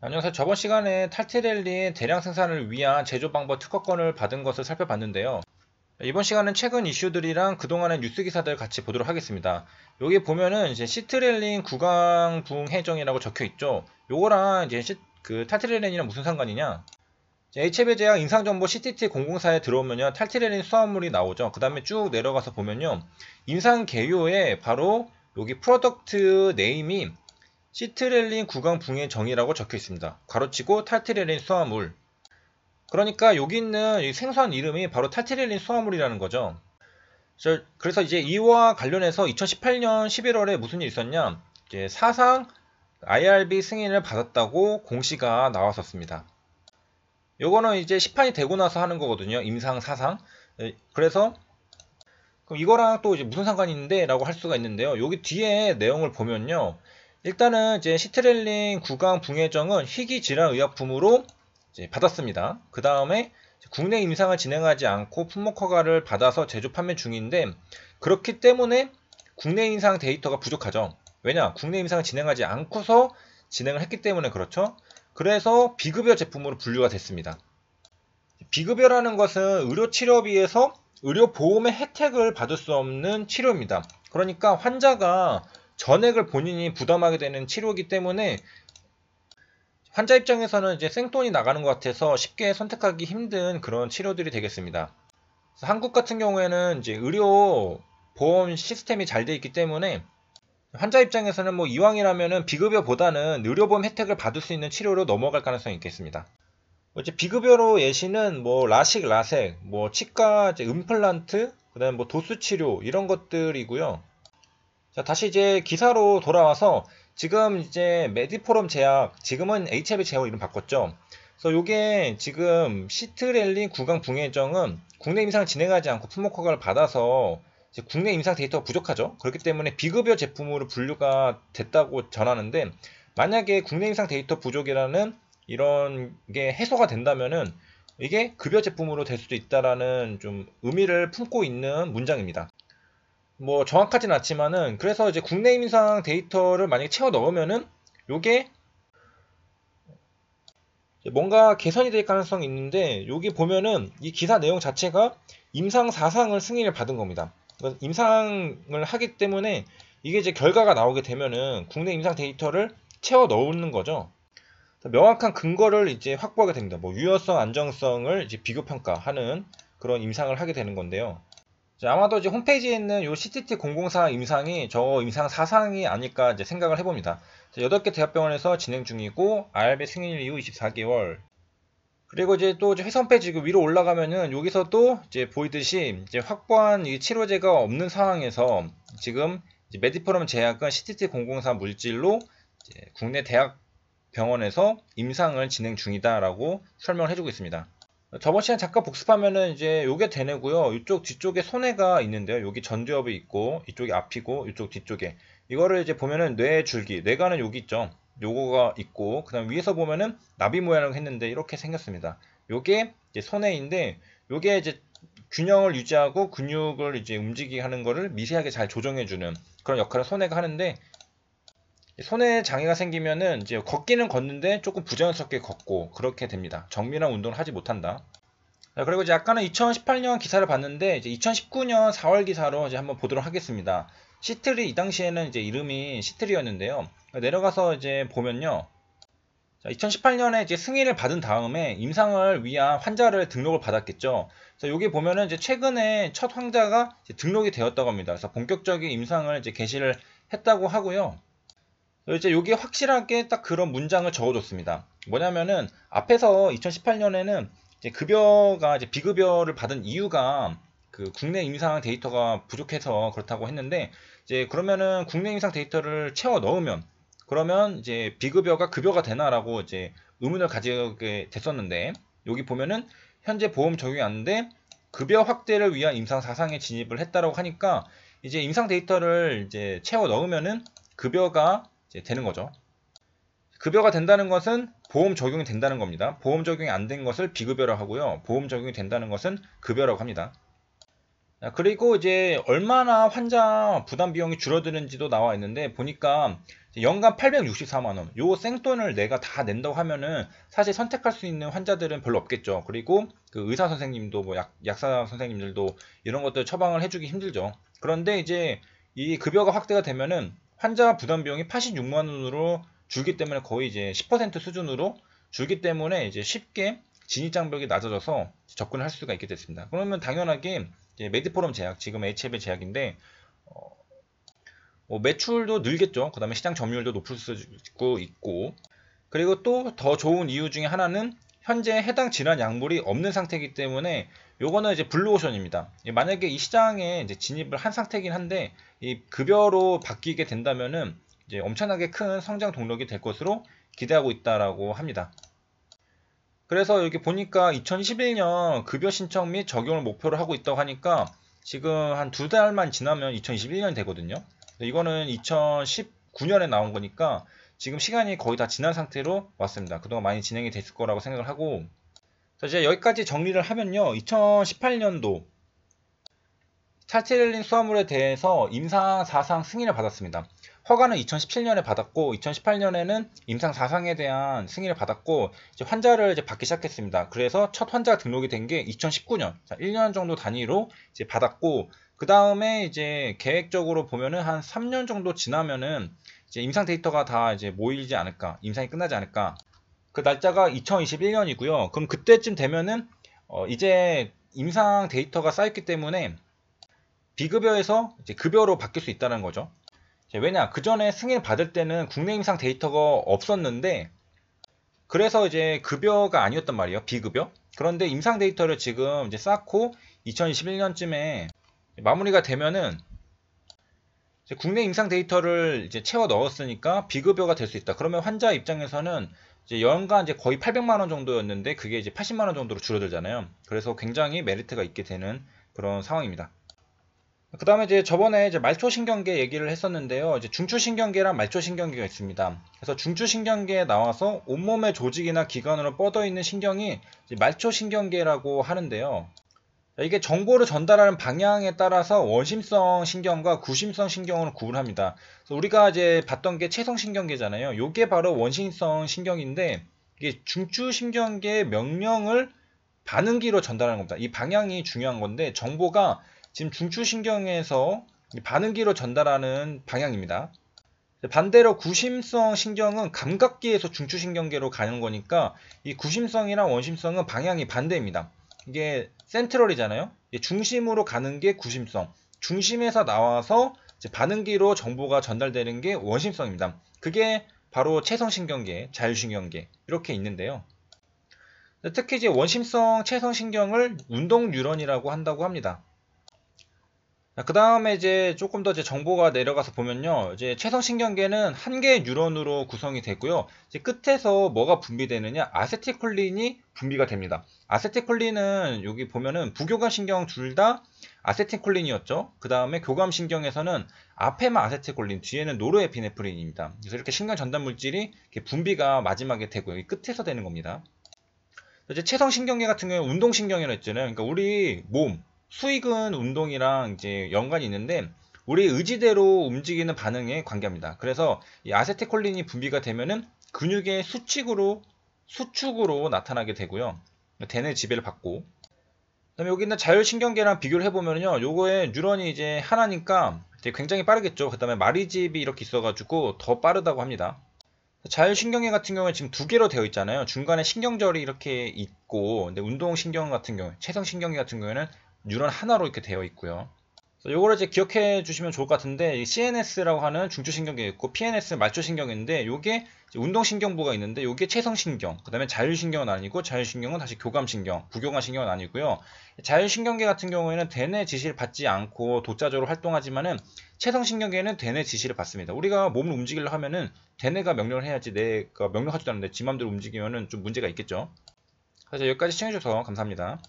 안녕하세요. 저번 시간에 탈티렐리 대량 생산을 위한 제조 방법 특허권을 받은 것을 살펴봤는데요. 이번 시간은 최근 이슈들이랑 그동안의 뉴스 기사들 같이 보도록 하겠습니다. 여기 보면은 이제 시트렐린 구강붕 해정이라고 적혀 있죠. 요거랑 이제 그 탈티렐린이랑 무슨 상관이냐? HLB 제약 임상정보 CTT004에 들어오면요, 탈티렐린 수화물이 나오죠. 그 다음에 쭉 내려가서 보면요, 임상 개요에 바로 여기 프로덕트 네임이 시트렐린 구강붕의 정의라고 적혀 있습니다. 괄호치고 탈티렐린 수화물. 그러니까 여기 있는 이 생수한 이름이 바로 탈티렐린 수화물이라는 거죠. 그래서 이제 이와 관련해서 2018년 11월에 무슨 일이 있었냐? 이제 사상 IRB 승인을 받았다고 공시가 나왔었습니다. 요거는 이제 시판이 되고 나서 하는 거거든요. 임상 사상. 그래서 그럼 이거랑 또 이제 무슨 상관이 있는데? 라고 할 수가 있는데요. 여기 뒤에 내용을 보면요. 일단은 이제 시트렐린 구강 붕해정은 희귀 질환 의약품으로 이제 받았습니다. 그 다음에 국내 임상을 진행하지 않고 품목 허가를 받아서 제조 판매 중인데, 그렇기 때문에 국내 임상 데이터가 부족하죠. 왜냐? 국내 임상을 진행하지 않고서 진행을 했기 때문에 그렇죠. 그래서 비급여 제품으로 분류가 됐습니다. 비급여라는 것은 의료치료비에서 의료보험의 혜택을 받을 수 없는 치료입니다. 그러니까 환자가 전액을 본인이 부담하게 되는 치료이기 때문에 환자 입장에서는 이제 생돈이 나가는 것 같아서 쉽게 선택하기 힘든 그런 치료들이 되겠습니다. 한국 같은 경우에는 이제 의료 보험 시스템이 잘 돼 있기 때문에 환자 입장에서는 뭐 이왕이라면은 비급여보다는 의료보험 혜택을 받을 수 있는 치료로 넘어갈 가능성이 있겠습니다. 이제 비급여로 예시는 뭐 라식, 라섹, 뭐 치과, 이제 임플란트, 그다음에 뭐 도수 치료 이런 것들이고요. 자, 다시 이제 기사로 돌아와서 지금 이제 메디포럼 제약, 지금은 HIV 제약 이름 바꿨죠. 그래서 요게 지금 시트렐린 구강 붕해정은 국내 임상을 진행하지 않고 품목 허가를 받아서 이제 국내 임상 데이터가 부족하죠. 그렇기 때문에 비급여 제품으로 분류가 됐다고 전하는데, 만약에 국내 임상 데이터 부족이라는 이런 게 해소가 된다면은 이게 급여 제품으로 될 수도 있다라는 좀 의미를 품고 있는 문장입니다. 뭐 정확하진 않지만은, 그래서 이제 국내 임상 데이터를 만약에 채워 넣으면은 요게 뭔가 개선이 될 가능성이 있는데, 여기 보면은 이 기사 내용 자체가 임상 4상을 승인을 받은 겁니다. 임상을 하기 때문에 이게 이제 결과가 나오게 되면은 국내 임상 데이터를 채워 넣는 거죠. 명확한 근거를 이제 확보하게 됩니다. 뭐 유효성, 안정성을 이제 비교 평가하는 그런 임상을 하게 되는 건데요. 아마도 이제 홈페이지에 있는 요 CTT004 임상이 저 임상 4상이 아닐까 이제 생각을 해봅니다. 8개 대학병원에서 진행 중이고, IRB 승인 이후 24개월. 그리고 이제 또 회사 홈페이지 위로 올라가면은 여기서도 이제 보이듯이 이제 확보한 이 치료제가 없는 상황에서 지금 이제 메디포럼 제약은 CTT004 물질로 이제 국내 대학 병원에서 임상을 진행 중이다라고 설명을 해주고 있습니다. 저번 시간 잠깐 복습하면은 이제 요게 대뇌고요. 이쪽 뒤쪽에 손해가 있는데요. 여기 전두엽이 있고, 이쪽이 앞이고, 이쪽 뒤쪽에. 이거를 이제 보면은 뇌 줄기, 뇌가는 여기 있죠. 요거가 있고, 그 다음 위에서 보면은 나비 모양을 했는데 이렇게 생겼습니다. 요게 이제 손해인데, 요게 이제 균형을 유지하고 근육을 이제 움직이게 하는 거를 미세하게 잘 조정해주는 그런 역할을 손해가 하는데, 손에 장애가 생기면은 이제 걷기는 걷는데 조금 부자연스럽게 걷고 그렇게 됩니다. 정밀한 운동을 하지 못한다. 그리고 이제 아까는 2018년 기사를 봤는데, 이제 2019년 4월 기사로 이제 한번 보도록 하겠습니다. 시트리, 이 당시에는 이제 이름이 시트리였는데요. 내려가서 이제 보면요. 2018년에 이제 승인을 받은 다음에 임상을 위한 환자를 등록을 받았겠죠. 그래서 여기 보면은 이제 최근에 첫 환자가 등록이 되었다고 합니다. 그래서 본격적인 임상을 이제 개시를 했다고 하고요. 이제 여기 확실하게 딱 그런 문장을 적어줬습니다. 뭐냐면은 앞에서 2018년에는 이제 급여가 이제 비급여를 받은 이유가 그 국내 임상 데이터가 부족해서 그렇다고 했는데, 이제 그러면은 국내 임상 데이터를 채워 넣으면 그러면 이제 비급여가 급여가 되나라고 이제 의문을 가지게 됐었는데, 여기 보면은 현재 보험 적용이 안 돼 급여 확대를 위한 임상 사상에 진입을 했다라고 하니까, 이제 임상 데이터를 이제 채워 넣으면은 급여가 되는 거죠. 급여가 된다는 것은 보험 적용이 된다는 겁니다. 보험 적용이 안 된 것을 비급여라고 하고요. 보험 적용이 된다는 것은 급여라고 합니다. 그리고 이제 얼마나 환자 부담 비용이 줄어드는지도 나와 있는데 보니까 연간 864만 원. 요 생돈을 내가 다 낸다고 하면은 사실 선택할 수 있는 환자들은 별로 없겠죠. 그리고 그 의사 선생님도 뭐 약사 선생님들도 이런 것들 처방을 해주기 힘들죠. 그런데 이제 이 급여가 확대가 되면은 환자 부담 비용이 86만 원으로 줄기 때문에 거의 이제 10% 수준으로 줄기 때문에 이제 쉽게 진입장벽이 낮아져서 접근할 수가 있게 됐습니다. 그러면 당연하게 이제 메디포럼 제약, 지금 HLB 제약인데 매출도 늘겠죠. 그 다음에 시장 점유율도 높을 수 있고, 그리고 또 더 좋은 이유 중에 하나는 현재 해당 질환 약물이 없는 상태이기 때문에 요거는 이제 블루오션입니다. 만약에 이 시장에 이제 진입을 한 상태이긴 한데 이 급여로 바뀌게 된다면은 이제 엄청나게 큰 성장 동력이 될 것으로 기대하고 있다라고 합니다. 그래서 여기 보니까 2021년 급여 신청 및 적용을 목표로 하고 있다고 하니까 지금 한 2달만 지나면 2021년이 되거든요. 이거는 2019년에 나온 거니까 지금 시간이 거의 다 지난 상태로 왔습니다. 그동안 많이 진행이 됐을 거라고 생각을 하고, 이제 여기까지 정리를 하면요. 2018년도 탈티렐린 수화물에 대해서 임상 4상 승인을 받았습니다. 허가는 2017년에 받았고 2018년에는 임상 4상에 대한 승인을 받았고 이제 환자를 이제 받기 시작했습니다. 그래서 첫 환자가 등록이 된 게 2019년, 1년 정도 단위로 이제 받았고 그 다음에 이제 계획적으로 보면은 한 3년 정도 지나면은 이제 임상 데이터가 다 이제 모이지 않을까, 임상이 끝나지 않을까. 그 날짜가 2021년이고요. 그럼 그때쯤 되면은 이제 임상 데이터가 쌓였기 때문에 비급여에서 이제 급여로 바뀔 수 있다는 거죠. 왜냐, 그 전에 승인 받을 때는 국내 임상 데이터가 없었는데 그래서 이제 급여가 아니었단 말이에요. 비급여. 그런데 임상 데이터를 지금 이제 쌓고 2021년쯤에 마무리가 되면은 이제 국내 임상 데이터를 이제 채워 넣었으니까 비급여가 될 수 있다. 그러면 환자 입장에서는 이제 연간 이제 거의 800만 원 정도였는데 그게 이제 80만 원 정도로 줄어들잖아요. 그래서 굉장히 메리트가 있게 되는 그런 상황입니다. 그 다음에 이제 저번에 이제 말초신경계 얘기를 했었는데요. 이제 중추신경계랑 말초신경계가 있습니다. 그래서 중추신경계에 나와서 온몸의 조직이나 기관으로 뻗어 있는 신경이 이제 말초신경계라고 하는데요. 이게 정보를 전달하는 방향에 따라서 원심성 신경과 구심성 신경으로 구분합니다. 그래서 우리가 이제 봤던 게 채성신경계잖아요. 이게 바로 원심성 신경인데 이게 중추신경계의 명령을 반응기로 전달하는 겁니다. 이 방향이 중요한 건데 정보가 지금 중추신경에서 반응기로 전달하는 방향입니다. 반대로 구심성 신경은 감각기에서 중추신경계로 가는 거니까 이 구심성이랑 원심성은 방향이 반대입니다. 이게 센트럴이잖아요. 중심으로 가는 게 구심성, 중심에서 나와서 이제 반응기로 정보가 전달되는 게 원심성입니다. 그게 바로 채성신경계, 자율신경계 이렇게 있는데요. 특히 이제 원심성 채성신경을 운동뉴런이라고 한다고 합니다. 그 다음에 이제 조금 더 이제 정보가 내려가서 보면요. 이제 채성신경계는 한 개의 뉴런으로 구성이 되고요. 이제 끝에서 뭐가 분비되느냐? 아세틸콜린이 분비가 됩니다. 아세틸콜린은 여기 보면은 부교감신경 둘 다 아세틸콜린이었죠. 그 다음에 교감신경에서는 앞에만 아세틸콜린, 뒤에는 노르에피네프린입니다. 그래서 이렇게 신경 전달 물질이 이렇게 분비가 마지막에 되고요. 이 끝에서 되는 겁니다. 이제 채성신경계 같은 경우에 운동신경이라고 했잖아요. 그러니까 우리 몸, 수익은 운동이랑 이제 연관이 있는데 우리 의지대로 움직이는 반응에 관계합니다. 그래서 이 아세틸콜린이 분비가 되면은 근육의 수축으로 나타나게 되고요. 대뇌 지배를 받고. 그다음에 여기 있는 자율신경계랑 비교를 해보면요, 요거의 뉴런이 이제 하나니까 이제 굉장히 빠르겠죠. 그다음에 마리집이 이렇게 있어가지고 더 빠르다고 합니다. 자율신경계 같은 경우에 지금 두 개로 되어 있잖아요. 중간에 신경절이 이렇게 있고, 근데 운동신경 같은 경우에, 채성신경계 같은 경우에는 뉴런 하나로 이렇게 되어 있고요. 요거를 이제 기억해 주시면 좋을 것 같은데, CNS라고 하는 중추신경계 있고, PNS 말초신경인데, 요게 운동신경부가 있는데, 요게 채성신경, 그 다음에 자율신경은 아니고, 자율신경은 다시 교감신경, 부교감신경은 아니고요. 자율신경계 같은 경우에는 대뇌 지시를 받지 않고 독자적으로 활동하지만은, 채성신경계는 대뇌 지시를 받습니다. 우리가 몸을 움직이려 하면은, 대뇌가 명령을 해야지 내가 명령하지도 않는데, 지 맘대로 움직이면은 좀 문제가 있겠죠. 그래서 여기까지 시청해주셔서 감사합니다.